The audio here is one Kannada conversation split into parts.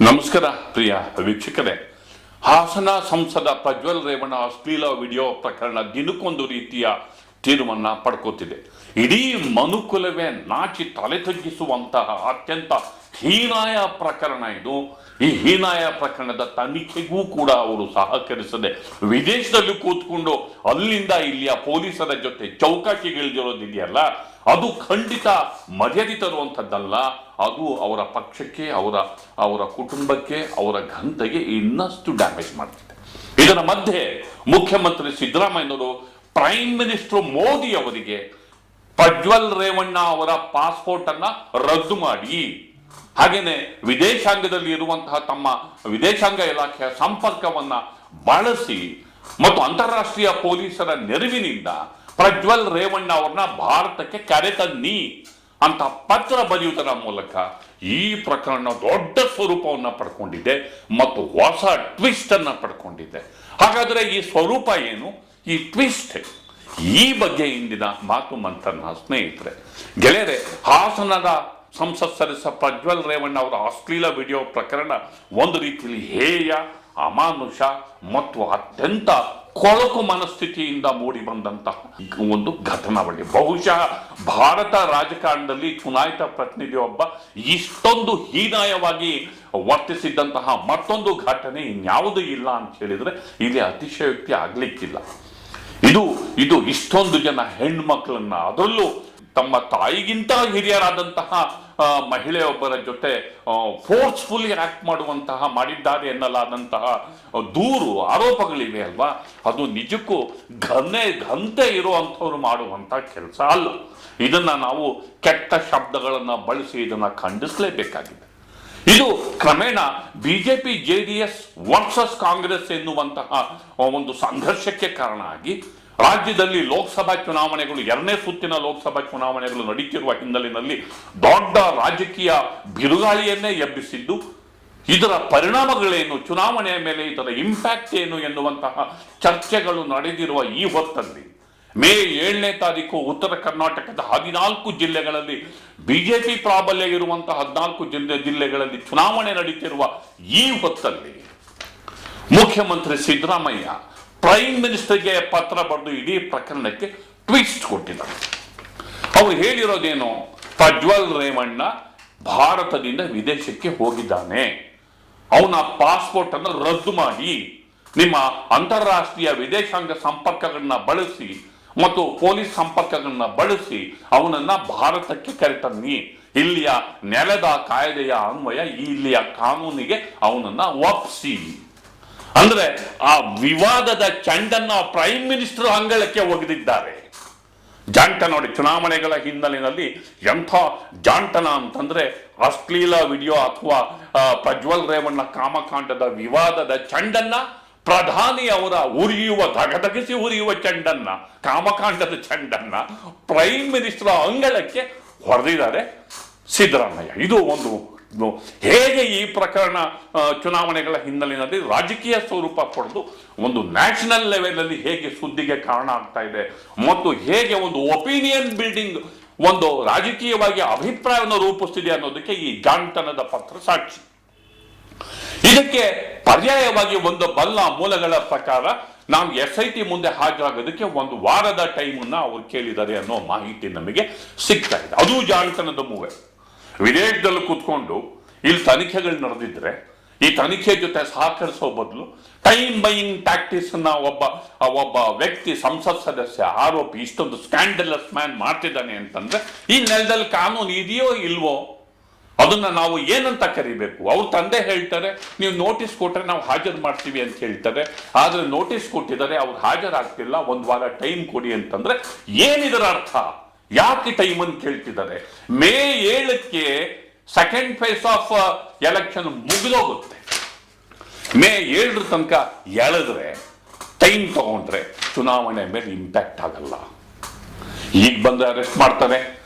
ನಮಸ್ಕಾರ ಪ್ರಿಯ ವೀಕ್ಷಕರೇ. ಹಾಸನ ಸಂಸದ ಪ್ರಜ್ವಲ್ ರೇವಣ್ಣ ಅಶ್ಲೀಲ ವಿಡಿಯೋ ಪ್ರಕರಣ ದಿನಕ್ಕೊಂದು ರೀತಿಯ ತೀರ್ವನ್ನ ಪಡ್ಕೋತಿದೆ. ಇಡೀ ಮನುಕುಲವೇ ನಾಚಿ ತಲೆ ತಗ್ಗಿಸುವಂತಹ ಅತ್ಯಂತ ಹೀನಾಯ ಪ್ರಕರಣ ಇದು. ಈ ಹೀನಾಯ ಪ್ರಕರಣದ ತನಿಖೆಗೂ ಕೂಡ ಅವರು ಸಹಕರಿಸದೆ ವಿದೇಶದಲ್ಲಿ ಕೂತ್ಕೊಂಡು ಅಲ್ಲಿಂದ ಇಲ್ಲಿಯ ಪೊಲೀಸರ ಜೊತೆ ಚೌಕಾಕಿಗಿಳಿದಿರೋದಿದೆಯಲ್ಲ, ಅದು ಖಂಡಿತ ಮರ್ಯಾದೆ ತರುವಂಥದ್ದಲ್ಲ. ಅದು ಅವರ ಪಕ್ಷಕ್ಕೆ, ಅವರ ಕುಟುಂಬಕ್ಕೆ, ಅವರ ಘನತೆಗೆ ಇನ್ನಷ್ಟು ಡ್ಯಾಮೇಜ್ ಮಾಡ್ತಿದೆ. ಇದರ ಮಧ್ಯೆ ಮುಖ್ಯಮಂತ್ರಿ ಸಿದ್ದರಾಮಯ್ಯನವರು ಪ್ರೈಮ್ ಮಿನಿಸ್ಟರ್ ಮೋದಿ ಅವರಿಗೆ ಪ್ರಜ್ವಲ್ ರೇವಣ್ಣ ಅವರ ಪಾಸ್ಪೋರ್ಟ್ ಅನ್ನ ರದ್ದು ಮಾಡಿ, ಹಾಗೇನೆ ವಿದೇಶಾಂಗದಲ್ಲಿ ಇರುವಂತಹ ತಮ್ಮ ವಿದೇಶಾಂಗ ಇಲಾಖೆಯ ಸಂಪರ್ಕವನ್ನ ಬಳಸಿ ಮತ್ತು ಅಂತಾರಾಷ್ಟ್ರೀಯ ಪೊಲೀಸರ ನೆರವಿನಿಂದ ಪ್ರಜ್ವಲ್ ರೇವಣ್ಣ ಅವರನ್ನ ಭಾರತಕ್ಕೆ ಕರೆತನ್ನಿ ಅಂತ ಪತ್ರ ಬರೆಯುವುದರ ಮೂಲಕ ಈ ಪ್ರಕರಣ ದೊಡ್ಡ ಸ್ವರೂಪವನ್ನ ಪಡ್ಕೊಂಡಿದೆ ಮತ್ತು ಹೊಸ ಟ್ವಿಸ್ಟ್ ಅನ್ನ ಪಡ್ಕೊಂಡಿದೆ. ಹಾಗಾದ್ರೆ ಈ ಸ್ವರೂಪ ಏನು, ಈ ಟ್ವಿಸ್ಟ್, ಈ ಬಗ್ಗೆ ಇಂದಿನ ಮಾತು ಮಂಥನ ಸ್ನೇಹಿತರೆ. ಗೆಳೆಯರೆ, ಹಾಸನದ ಸಂಸತ್ ಸದಸ್ಯ ಪ್ರಜ್ವಲ್ ರೇವಣ್ಣ ಅವರ ಅಶ್ಲೀಲ ವಿಡಿಯೋ ಪ್ರಕರಣ ಒಂದು ರೀತಿಯಲ್ಲಿ ಹೇಯ, ಅಮಾನುಷ ಮತ್ತು ಅತ್ಯಂತ ಕೊಳಕು ಮನಸ್ಥಿತಿಯಿಂದ ಮೂಡಿ ಬಂದಂತಹ ಒಂದು ಘಟನಾವಳಿ. ಬಹುಶಃ ಭಾರತ ರಾಜಕಾರಣದಲ್ಲಿ ಚುನಾಯಿತ ಪ್ರತಿನಿಧಿಯೊಬ್ಬ ಇಷ್ಟೊಂದು ಹೀನಾಯವಾಗಿ ವರ್ತಿಸಿದ್ದಂತಹ ಮತ್ತೊಂದು ಘಟನೆ ಇನ್ಯಾವುದೂ ಇಲ್ಲ ಅಂತ ಹೇಳಿದ್ರೆ ಇಲ್ಲಿ ಅತಿಶಯೋಕ್ತಿ ಆಗ್ಲಿಕ್ಕಿಲ್ಲ. ಇದು ಇಷ್ಟೊಂದು ಜನ ಹೆಣ್ಮಕ್ಳನ್ನ, ಅದರಲ್ಲೂ ತಮ್ಮ ತಾಯಿಗಿಂತ ಹಿರಿಯರಾದಂತಹ ಮಹಿಳೆಯೊಬ್ಬರ ಜೊತೆ ಫೋರ್ಸ್ಫುಲಿ ಆಕ್ಟ್ ಮಾಡಿದ್ದಾರೆ ಎನ್ನಲಾದಂತಹ ದೂರು ಆರೋಪಗಳಿವೆ ಅಲ್ವಾ, ಅದು ನಿಜಕ್ಕೂ ಘನತೆ ಇರುವಂಥವ್ರು ಮಾಡುವಂತ ಕೆಲಸ ಅಲ್ಲ. ಇದನ್ನ ನಾವು ಕೆಟ್ಟ ಶಬ್ದಗಳನ್ನ ಬಳಸಿ ಇದನ್ನ ಖಂಡಿಸಲೇಬೇಕಾಗಿದೆ. ಇದು ಕ್ರಮೇಣ ಬಿಜೆಪಿ ಜೆಡಿಎಸ್ ವರ್ಸಸ್ ಕಾಂಗ್ರೆಸ್ ಎನ್ನುವಂತಹ ಒಂದು ಸಂಘರ್ಷಕ್ಕೆ ಕಾರಣ ಆಗಿ ರಾಜ್ಯದಲ್ಲಿ ಲೋಕಸಭಾ ಚುನಾವಣೆಗಳು, ಎರಡನೇ ಸುತ್ತಿನ ಲೋಕಸಭಾ ಚುನಾವಣೆಗಳು ನಡೀತಿರುವ ಹಿನ್ನೆಲೆಯಲ್ಲಿ ದೊಡ್ಡ ರಾಜಕೀಯ ಬಿರುಗಾಳಿಯನ್ನೇ ಎಬ್ಬಿಸಿದ್ದು, ಇದರ ಪರಿಣಾಮಗಳೇನು, ಚುನಾವಣೆಯ ಮೇಲೆ ಇದರ ಇಂಪ್ಯಾಕ್ಟ್ ಏನು ಎನ್ನುವಂತಹ ಚರ್ಚೆಗಳು ನಡೆದಿರುವ ಈ ಹೊತ್ತಲ್ಲಿ ಮೇ 7ನೇ ತಾರೀಕು ಉತ್ತರ ಕರ್ನಾಟಕದ 14 ಜಿಲ್ಲೆಗಳಲ್ಲಿ ಬಿಜೆಪಿ ಪ್ರಾಬಲ್ಯ ಇರುವಂತಹ 14 ಜಿಲ್ಲೆಗಳಲ್ಲಿ ಚುನಾವಣೆ ನಡೀತಿರುವ ಈ ಹೊತ್ತಲ್ಲಿ ಮುಖ್ಯಮಂತ್ರಿ ಸಿದ್ದರಾಮಯ್ಯ ಪ್ರೈಮ್ ಮಿನಿಸ್ಟರ್ಗೆ ಪತ್ರ ಬರೆದು ಇಡೀ ಪ್ರಕರಣಕ್ಕೆ ಟ್ವಿಸ್ಟ್ ಕೊಟ್ಟಿದ್ದಾರೆ. ಅವರು ಹೇಳಿರೋದೇನು, ಪ್ರಜ್ವಲ್ ರೇವಣ್ಣ ಭಾರತದಿಂದ ವಿದೇಶಕ್ಕೆ ಹೋಗಿದ್ದಾನೆ, ಅವನ ಪಾಸ್ಪೋರ್ಟ್ ಅನ್ನು ರದ್ದು ಮಾಡಿ ನಿಮ್ಮ ಅಂತಾರಾಷ್ಟ್ರೀಯ ವಿದೇಶಾಂಗ ಸಂಪರ್ಕಗಳನ್ನ ಬಳಸಿ ಮತ್ತು ಪೊಲೀಸ್ ಸಂಪರ್ಕಗಳನ್ನ ಬಳಸಿ ಅವನನ್ನ ಭಾರತಕ್ಕೆ ಕರೆತನ್ನಿ, ಇಲ್ಲಿಯ ನೆಲದ ಕಾಯ್ದೆಯ ಅನ್ವಯ ಇಲ್ಲಿಯ ಕಾನೂನಿಗೆ ಅವನನ್ನ ಒಪ್ಪಿಸಿ. ಅಂದ್ರೆ ಆ ವಿವಾದದ ಚೆಂಡನ್ನ ಪ್ರೈಮ್ ಮಿನಿಸ್ಟರ್ ಅಂಗಳಕ್ಕೆ ಒಗೆದಿದ್ದಾರೆ. ಜಾಂಟ ನೋಡಿ, ಚುನಾವಣೆಗಳ ಹಿನ್ನೆಲೆಯಲ್ಲಿ ಎಂಥ ಜಾಂಟನ ಅಂತಂದ್ರೆ ಅಶ್ಲೀಲ ವಿಡಿಯೋ ಅಥವಾ ಪ್ರಜ್ವಲ್ ರೇವಣ್ಣ ಕಾಮಕಾಂಡದ ವಿವಾದದ ಚೆಂಡನ್ನ ಪ್ರಧಾನಿ ಅವರ ದಗದಗಿಸಿ ಉರಿಯುವ ಚೆಂಡನ್ನ, ಕಾಮಕಾಂಡದ ಚೆಂಡನ್ನ ಪ್ರೈಮ್ ಮಿನಿಸ್ಟರ್ ಅಂಗಳಕ್ಕೆ ಹೊಡೆದಿದ್ದಾರೆ ಸಿದ್ದರಾಮಯ್ಯ. ಇದು ಒಂದು ಹೇಗೆ ಈ ಪ್ರಕರಣ ಚುನಾವಣೆಗಳ ಹಿನ್ನೆಲೆಯಲ್ಲಿ ರಾಜಕೀಯ ಸ್ವರೂಪ ಪಡೆದು ಒಂದು ನ್ಯಾಷನಲ್ ಲೆವೆಲ್ ಅಲ್ಲಿ ಹೇಗೆ ಸುದ್ದಿಗೆ ಕಾರಣ ಆಗ್ತಾ ಇದೆ ಮತ್ತು ಹೇಗೆ ಒಂದು ಒಪಿನಿಯನ್ ಬಿಲ್ಡಿಂಗ್, ಒಂದು ರಾಜಕೀಯವಾಗಿ ಅಭಿಪ್ರಾಯವನ್ನು ರೂಪಿಸ್ತಿದೆ ಅನ್ನೋದಕ್ಕೆ ಈ ಜಾಂಟನದ ಪತ್ರ ಸಾಕ್ಷಿ. ಇದಕ್ಕೆ ಪರ್ಯಾಯವಾಗಿ ಒಂದು ಬಲ್ಲ ಮೂಲಗಳ ಪ್ರಕಾರ ನಾವು SIT ಮುಂದೆ ಹಾಜರಾಗೋದಕ್ಕೆ 1 ವಾರದ ಟೈಮನ್ನ ಅವರು ಕೇಳಿದ್ದಾರೆ ಅನ್ನೋ ಮಾಹಿತಿ ನಮಗೆ ಸಿಗ್ತಾ ಇದೆ. ಅದು ಜಾಂಟನದ ಮೂವೆ. ವಿದೇಶದಲ್ಲಿ ಕೂತ್ಕೊಂಡು ಇಲ್ಲಿ ತನಿಖೆಗಳು ನಡೆದಿದ್ರೆ ಈ ತನಿಖೆ ಜೊತೆ ಸಹಕರಿಸೋ ಬದಲು ಟೈಮ್ ಬೈಯಿಂಗ್ ಟ್ಯಾಕ್ಟಿಕ್ಸ್ ಅನ್ನ ಒಬ್ಬ ವ್ಯಕ್ತಿ, ಸಂಸತ್ ಸದಸ್ಯ, ಆರೋಪಿ ಇಷ್ಟೊಂದು ಸ್ಕ್ಯಾಂಡಲಸ್ ಮ್ಯಾನ್ ಮಾಡ್ತಿದ್ದಾನೆ ಅಂತಂದ್ರೆ ಈ ನೆಲದಲ್ಲಿ ಕಾನೂನು ಇದೆಯೋ ಇಲ್ವೋ ಅದನ್ನ ನಾವು ಏನಂತ ಕರಿಬೇಕು? ಅವ್ರ ತಂದೆ ಹೇಳ್ತಾರೆ ನೀವು ನೋಟಿಸ್ ಕೊಟ್ರೆ ನಾವು ಹಾಜರು ಮಾಡ್ತೀವಿ ಅಂತ ಹೇಳ್ತಾರೆ, ಆದ್ರೆ ನೋಟಿಸ್ ಕೊಟ್ಟಿದ್ದಾರೆ, ಅವ್ರು ಹಾಜರಾಗ್ತಿಲ್ಲ, 1 ವಾರ ಟೈಮ್ ಕೊಡಿ ಅಂತಂದ್ರೆ ಏನಿದರ ಅರ್ಥ? ಯಾಕೆ ಟೈಮ್ ಅನ್ನು ಕೇಳ್ತಿದ್ದಾರೆ? ಮೇ 7ಕ್ಕೆ ಸೆಕೆಂಡ್ ಫೇಸ್ ಆಫ್ ಎಲೆಕ್ಷನ್ ಮುಗಿದೋಗುತ್ತೆ. ಮೇ 7 ತನಕ ಎಳೆದ್ರೆ, ಟೈಮ್ ತಗೊಂಡ್ರೆ ಚುನಾವಣೆ ಮೇಲೆ ಇಂಪ್ಯಾಕ್ಟ್ ಆಗಲ್ಲ. ಈಗ ಬಂದು ಅರೆಸ್ಟ್ ಮಾಡ್ತಾರೆ,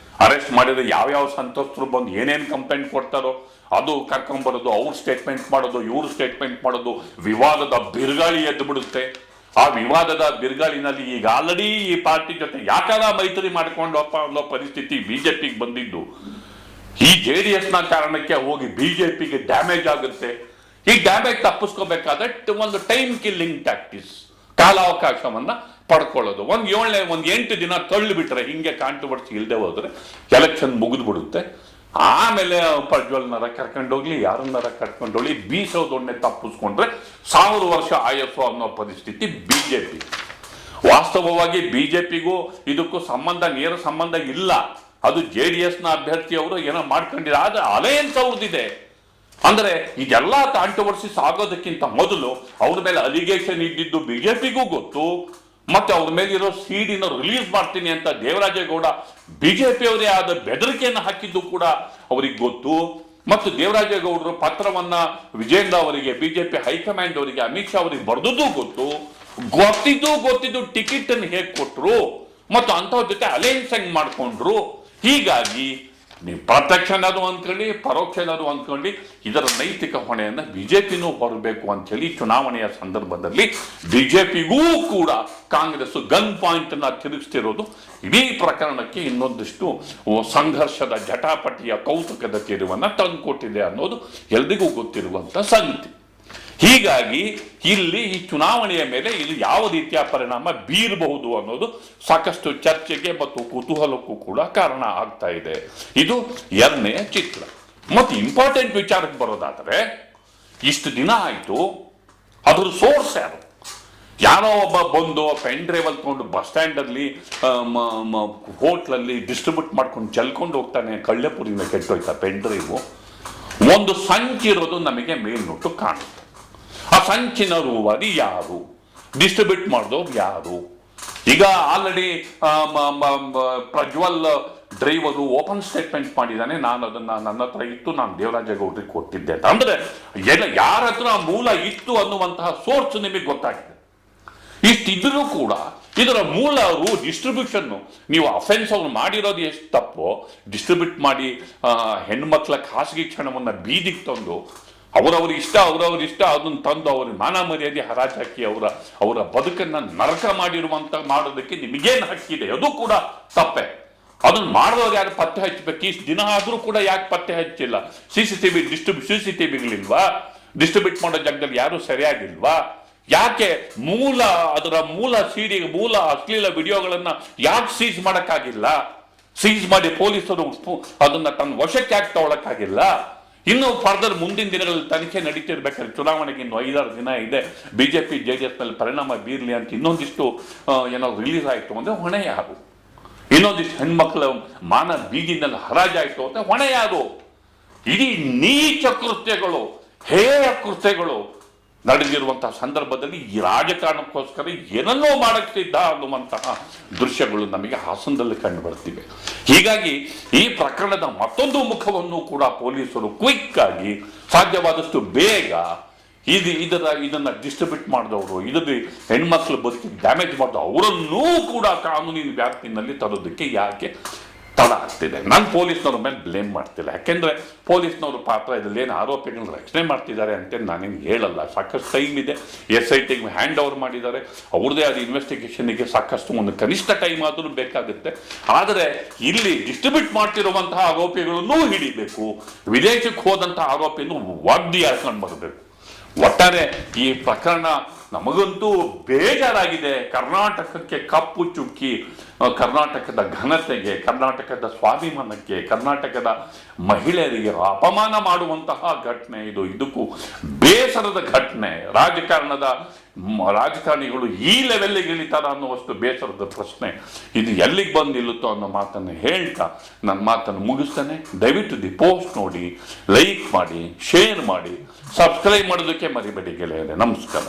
ಅರೆಸ್ಟ್ ಮಾಡಿದ್ರೆ ಯಾವ್ಯಾವ ಸಂತ್ರಸ್ತರು ಬಂದು ಏನೇನು ಕಂಪ್ಲೇಂಟ್ ಕೊಡ್ತಾರೋ ಅದು ಕರ್ಕೊಂಡ್ಬರೋದು, ಅವ್ರು ಸ್ಟೇಟ್ಮೆಂಟ್ ಮಾಡೋದು, ಇವ್ರು ಸ್ಟೇಟ್ಮೆಂಟ್ ಮಾಡೋದು, ವಿವಾದದ ಬಿರುಗಾಳಿ ಎದ್ದು ಬಿಡುತ್ತೆ. ಆ ವಿವಾದದ ಬಿರುಗಾಳಿನಲ್ಲಿ ಈಗ ಆಲ್ರೆಡಿ ಈ ಪಾರ್ಟಿ ಜೊತೆ ಯಾಕಾರ ಮೈತ್ರಿ ಮಾಡಿಕೊಂಡಪ್ಪ ಅನ್ನೋ ಪರಿಸ್ಥಿತಿ ಬಿಜೆಪಿಗೆ ಬಂದಿದ್ದು. ಈ JDS ಕಾರಣಕ್ಕೆ ಹೋಗಿ BJPಗೆ ಡ್ಯಾಮೇಜ್ ಆಗುತ್ತೆ. ಈ ಡ್ಯಾಮೇಜ್ ತಪ್ಪಿಸ್ಕೋಬೇಕಾದ್ರೆ ಒಂದು ಟೈಮ್ ಕಿಲ್ಲಿಂಗ್ ಟ್ಯಾಕ್ಟಿಸ್, ಕಾಲಾವಕಾಶವನ್ನ ಪಡ್ಕೊಳ್ಳೋದು. ಒಂದು 8 ದಿನ ತಳ್ಳಿ ಬಿಟ್ರೆ, ಹಿಂಗೆ ಕಾಂಟ್ರವರ್ಸಿ ಇಲ್ಲದೆ ಹೋದ್ರೆ ಎಲೆಕ್ಷನ್ ಮುಗಿದು ಬಿಡುತ್ತೆ. ಆಮೇಲೆ ಪ್ರಜ್ವಲ್ನರ ಕರ್ಕೊಂಡೋಗ್ಲಿ, ಯಾರನ್ನಾರ ಕರ್ಕೊಂಡೋಗ್ಲಿ, ಬೀಸೋದೊಣ್ಣೆ ತಪ್ಪಿಸ್ಕೊಂಡ್ರೆ 1000 ವರ್ಷ ಆಯಸ್ಸು ಅನ್ನೋ ಪರಿಸ್ಥಿತಿ BJP. ವಾಸ್ತವವಾಗಿ BJPಗೂ ಇದಕ್ಕೂ ನೇರ ಸಂಬಂಧ ಇಲ್ಲ. ಅದು JDS ಅಭ್ಯರ್ಥಿಯವರು ಏನೋ ಮಾಡ್ಕೊಂಡಿದ್ದಾರೆ. ಆದ್ರೆ ಅಲಯನ್ಸ್ ಅವ್ರದ್ದಿದೆ. ಅಂದ್ರೆ ಇದೆಲ್ಲ ಕಾಂಟ್ರವರ್ಸಿಸ್ ಆಗೋದಕ್ಕಿಂತ ಮೊದಲು ಅವ್ರ ಮೇಲೆ ಅಲಿಗೇಷನ್ ಇದ್ದಿದ್ದು BJPಗೂ ಗೊತ್ತು. ಮತ್ತೆ ಅವ್ರ ಮೇಲೆ ಇರೋ CD ರಿಲೀಸ್ ಮಾಡ್ತೀನಿ ಅಂತ ದೇವರಾಜೇಗೌಡ BJP ಅವರೇ ಆದ ಬೆದರಿಕೆಯನ್ನು ಹಾಕಿದ್ದು ಕೂಡ ಅವ್ರಿಗೆ ಗೊತ್ತು. ಮತ್ತು ದೇವರಾಜೇಗೌಡರು ಪತ್ರವನ್ನ ವಿಜೇಂದ್ರ ಅವರಿಗೆ, BJP ಹೈಕಮಾಂಡ್ ಅವರಿಗೆ, ಅಮಿತ್ ಶಾ ಅವರಿಗೆ ಬರೆದದ್ದು ಗೊತ್ತಿದ್ದು ಟಿಕೆಟ್ ಅನ್ನು ಹೇಗೆ ಕೊಟ್ರು ಮತ್ತು ಅಂಥವ್ರ ಜೊತೆ ಅಲಯನ್ಸ್ ಹೆಂಗ್ ಮಾಡ್ಕೊಂಡ್ರು. ಹೀಗಾಗಿ ನೀವು ಪ್ರತ್ಯಕ್ಷನಾದ್ರು ಅಂದ್ಕೊಳ್ಳಿ, ಪರೋಕ್ಷನಾದ್ರು ಅಂದ್ಕೊಳ್ಳಿ, ಇದರ ನೈತಿಕ ಹೊಣೆಯನ್ನು BJPನೂ ಹೊರಬೇಕು ಅಂತ ಹೇಳಿ ಚುನಾವಣೆಯ ಸಂದರ್ಭದಲ್ಲಿ BJPಗೂ ಕೂಡ ಕಾಂಗ್ರೆಸ್ ಗನ್ ಪಾಯಿಂಟ್ ಅನ್ನ ತಿರುಗಿಸ್ತಿರೋದು ಇಡೀ ಪ್ರಕರಣಕ್ಕೆ ಇನ್ನೊಂದಿಷ್ಟು ಸಂಘರ್ಷದ ಜಟಾಪಟಿಯ ಕೌತುಕದ ತಿರುವನ್ನ ತಂದುಕೊಟ್ಟಿದೆ ಅನ್ನೋದು ಎಲ್ರಿಗೂ ಗೊತ್ತಿರುವಂತ ಸಂಗತಿ. ಹೀಗಾಗಿ ಇಲ್ಲಿ ಈ ಚುನಾವಣೆಯ ಮೇಲೆ ಇದು ಯಾವ ರೀತಿಯ ಪರಿಣಾಮ ಬೀರಬಹುದು ಅನ್ನೋದು ಸಾಕಷ್ಟು ಚರ್ಚೆಗೆ ಮತ್ತು ಕುತೂಹಲಕ್ಕೂ ಕೂಡ ಕಾರಣ ಆಗ್ತಾ ಇದೆ. ಇದು ಎರಡನೆಯ ಚಿತ್ರ. ಮತ್ತು ಇಂಪಾರ್ಟೆಂಟ್ ವಿಚಾರಕ್ಕೆ ಬರೋದಾದರೆ, ಇಷ್ಟು ದಿನ ಆಯಿತು, ಅದ್ರ ಸೋರ್ಸ್ ಯಾರೋ ಒಬ್ಬ ಬಂದು ಪೆನ್ ಡ್ರೈವ್ ಅಲ್ಲಿ ತಗೊಂಡು ಬಸ್ ಸ್ಟ್ಯಾಂಡಲ್ಲಿ ಹೋಟ್ಲಲ್ಲಿ ಡಿಸ್ಟ್ರಿಬ್ಯೂಟ್ ಮಾಡ್ಕೊಂಡು ಚೆಲ್ಕೊಂಡು ಹೋಗ್ತಾನೆ. ಕಳ್ಳೆಪುರಿನ ಕೆಟ್ಟೋಯ್ತಾ ಪೆನ್ ಡ್ರೈವು. ಒಂದು ಸಂಚಿರೋದು ನಮಗೆ ಮೇಲ್ನೋಟು ಕಾಣುತ್ತೆ. ಆ ಸಂಚಿನ ರೂವಾರಿ ಯಾರು, ಡಿಸ್ಟ್ರಿಬ್ಯೂಟ್ ಮಾಡಿದವ್ರು ಯಾರು? ಈಗ already Prajwal driver open statement ಮಾಡಿದ್ದಾನೆ, ನಾನು ಅದನ್ನ ನನ್ನ ಹತ್ರ ಇತ್ತು, ನಾನು ದೇವರಾಜೇಗೌಡರಿಗೆ ಕೊಟ್ಟಿದ್ದೆ ಅಂತ. ಅಂದ್ರೆ ಯಾರ ಹತ್ರ ಮೂಲ ಇತ್ತು ಅನ್ನುವಂತಹ ಸೋರ್ಸ್ ನಿಮಗೆ ಗೊತ್ತಾಗಿದೆ. ಇಷ್ಟಿದ್ರೂ ಕೂಡ ಇದರ ಮೂಲ ಡಿಸ್ಟ್ರಿಬ್ಯೂಷನ್, ನೀವು ಅಫೆನ್ಸ್ ಅವ್ರು ಮಾಡಿರೋದು ಎಷ್ಟು ತಪ್ಪು, ಡಿಸ್ಟ್ರಿಬ್ಯೂಟ್ ಮಾಡಿ ಹೆಣ್ಮಕ್ಳ ಖಾಸಗಿ ಕ್ಷಣವನ್ನ ಬೀದಿಗೆ ತಂದು ಅವರವ್ರ ಇಷ್ಟ ಅದನ್ನು ತಂದು ಅವ್ರ ಮಾನ ಮರ್ಯಾದೆ ಹರಾಜಾಕಿ ಅವರ ಬದುಕನ್ನ ನರಕ ಮಾಡೋದಕ್ಕೆ ನಿಮಗೇನು ಹಕ್ಕಿದೆ? ಅದು ಕೂಡ ತಪ್ಪೆ. ಅದನ್ನು ಮಾಡಿದವಾಗ ಯಾರು ಪತ್ತೆ ಹಚ್ಚಬೇಕು? ಇಷ್ಟು ದಿನ ಆದ್ರೂ ಕೂಡ ಯಾಕೆ ಪತ್ತೆ ಹಚ್ಚಿಲ್ಲ? CCTVಗಳಿಲ್ವಾ? ಡಿಸ್ಟ್ರಿಬ್ಯೂಟ್ ಮಾಡೋ ಜಾಗದಲ್ಲಿ ಯಾರು ಸರಿಯಾಗಿಲ್ವಾ? ಯಾಕೆ ಅದರ ಮೂಲ ಅಶ್ಲೀಲ ವಿಡಿಯೋಗಳನ್ನ ಯಾಕೆ ಸೀಸ್ ಮಾಡಕ್ಕಾಗಿಲ್ಲ? ಸೀಸ್ ಮಾಡಿ ಪೊಲೀಸರು ಅದನ್ನ ತನ್ನ ವಶಕ್ಕೆ ಯಾಕೆ ತಗೊಳಕ್ಕಾಗಿಲ್ಲ? ಇನ್ನು ಫರ್ದರ್ ಮುಂದಿನ ದಿನಗಳಲ್ಲಿ ತನಿಖೆ ನಡೀತಿರ್ಬೇಕಾದ್ರೆ, ಚುನಾವಣೆಗೆ ಇನ್ನು 5-6 ದಿನ ಇದೆ, BJP JDS ಮೇಲೆ ಪರಿಣಾಮ ಬೀರ್ಲಿ ಅಂತ ಇನ್ನೊಂದಿಷ್ಟು ಏನಾದ್ರು ರಿಲೀಸ್ ಆಯ್ತು ಅಂದ್ರೆ ಹೊಣೆ ಯಾರು? ಇನ್ನೊಂದಿಷ್ಟು ಹೆಣ್ಮಕ್ಳ ಮಾನ ಬೀದಿನಲ್ಲಿ ಹರಾಜಾಯ್ತು ಅಂದ್ರೆ ಹೊಣೆ ಯಾರು? ಇಡೀ ನೀಚ ಕೃತ್ಯಗಳು, ಹೇಯ ಕೃತ್ಯಗಳು ನಡೆದಿರುವಂತಹ ಸಂದರ್ಭದಲ್ಲಿ ಈ ರಾಜಕಾರಣಕ್ಕೋಸ್ಕರ ಏನನ್ನೋ ಮಾಡಕ್ತಿದ್ದ ಅನ್ನುವಂತಹ ದೃಶ್ಯಗಳು ನಮಗೆ ಹಾಸನದಲ್ಲಿ ಕಂಡು ಬರ್ತಿವೆ. ಹೀಗಾಗಿ ಈ ಪ್ರಕರಣದ ಮತ್ತೊಂದು ಮುಖವನ್ನು ಕೂಡ ಪೊಲೀಸರು ಕ್ವಿಕ್ ಆಗಿ ಸಾಧ್ಯವಾದಷ್ಟು ಬೇಗ ಇದನ್ನ ಡಿಸ್ಟ್ರಿಬ್ಯೂಟ್ ಮಾಡಿದವರು, ಇದರಲ್ಲಿ ಹೆಣ್ಮಕ್ಳು ಬದುಕಿಗೆ ಡ್ಯಾಮೇಜ್ ಮಾಡಿದವರು ಅವರನ್ನೂ ಕೂಡ ಕಾನೂನಿನ ವ್ಯಾಪ್ತಿನಲ್ಲಿ ತರೋದಕ್ಕೆ ಯಾಕೆ ತಡ ಆಗ್ತಿದೆ? ನಾನು ಪೊಲೀಸ್ನವ್ರ ಮೇಲೆ ಬ್ಲೇಮ್ ಮಾಡ್ತಿಲ್ಲ. ಯಾಕೆಂದ್ರೆ ಪೊಲೀಸ್ನವರು ಪಾತ್ರ ಇದರಲ್ಲಿ ಏನು ಆರೋಪಿಗಳನ್ನ ರಕ್ಷಣೆ ಮಾಡ್ತಿದ್ದಾರೆ ಅಂತ ನಾನೇನು ಹೇಳಲ್ಲ. ಸಾಕಷ್ಟು ಟೈಮ್ ಇದೆ. SITಗೆ ಹ್ಯಾಂಡ್ ಓವರ್ ಮಾಡಿದ್ದಾರೆ. ಅವ್ರದೇ ಆದ ಇನ್ವೆಸ್ಟಿಗೇಷನ್ಗೆ ಸಾಕಷ್ಟು ಒಂದು ಕನಿಷ್ಠ ಟೈಮ್ ಆದರೂ ಬೇಕಾಗುತ್ತೆ. ಆದರೆ ಇಲ್ಲಿ ಡಿಸ್ಟ್ರಿಬ್ಯೂಟ್ ಮಾಡ್ತಿರುವಂತಹ ಆರೋಪಿಗಳನ್ನು ಹಿಡಿಬೇಕು, ವಿದೇಶಕ್ಕೆ ಹೋದಂತಹ ಆರೋಪಿಯನ್ನು ವರದಿ ಹಾಕೊಂಡು ಬರಬೇಕು. ಒಟ್ಟಾರೆ ಈ ಪ್ರಕರಣ ನಮಗಂತೂ ಬೇಜಾರಾಗಿದೆ. ಕರ್ನಾಟಕಕ್ಕೆ ಕಪ್ಪು ಚುಕ್ಕಿ, ಕರ್ನಾಟಕದ ಘನತೆಗೆ, ಕರ್ನಾಟಕದ ಸ್ವಾಭಿಮಾನಕ್ಕೆ, ಕರ್ನಾಟಕದ ಮಹಿಳೆಯರಿಗೆ ಅಪಮಾನ ಮಾಡುವಂತಹ ಘಟನೆ ಇದು. ಇದಕ್ಕೂ ಬೇಸರದ ಘಟನೆ. ರಾಜಕಾರಣಿಗಳು ಈ ಲೆವೆಲ್ಗೆ ಇಳಿತಾರ ಅನ್ನುವಷ್ಟು ಬೇಸರದ ಪ್ರಶ್ನೆ. ಇದು ಎಲ್ಲಿಗೆ ಬಂದು ನಿಲ್ಲುತ್ತೋ ಅನ್ನೋ ಮಾತನ್ನು ಹೇಳ್ತಾ ನನ್ನ ಮಾತನ್ನು ಮುಗಿಸ್ತಾನೆ. ದಯವಿಟ್ಟು ದಿ ಪೋಸ್ಟ್ ನೋಡಿ, ಲೈಕ್ ಮಾಡಿ, ಶೇರ್ ಮಾಡಿ, ಸಬ್ಸ್ಕ್ರೈಬ್ ಮಾಡೋದಕ್ಕೆ ಮರಿಬೇಡಿ ಗೆಳೆಯರೆ. ನಮಸ್ಕಾರ.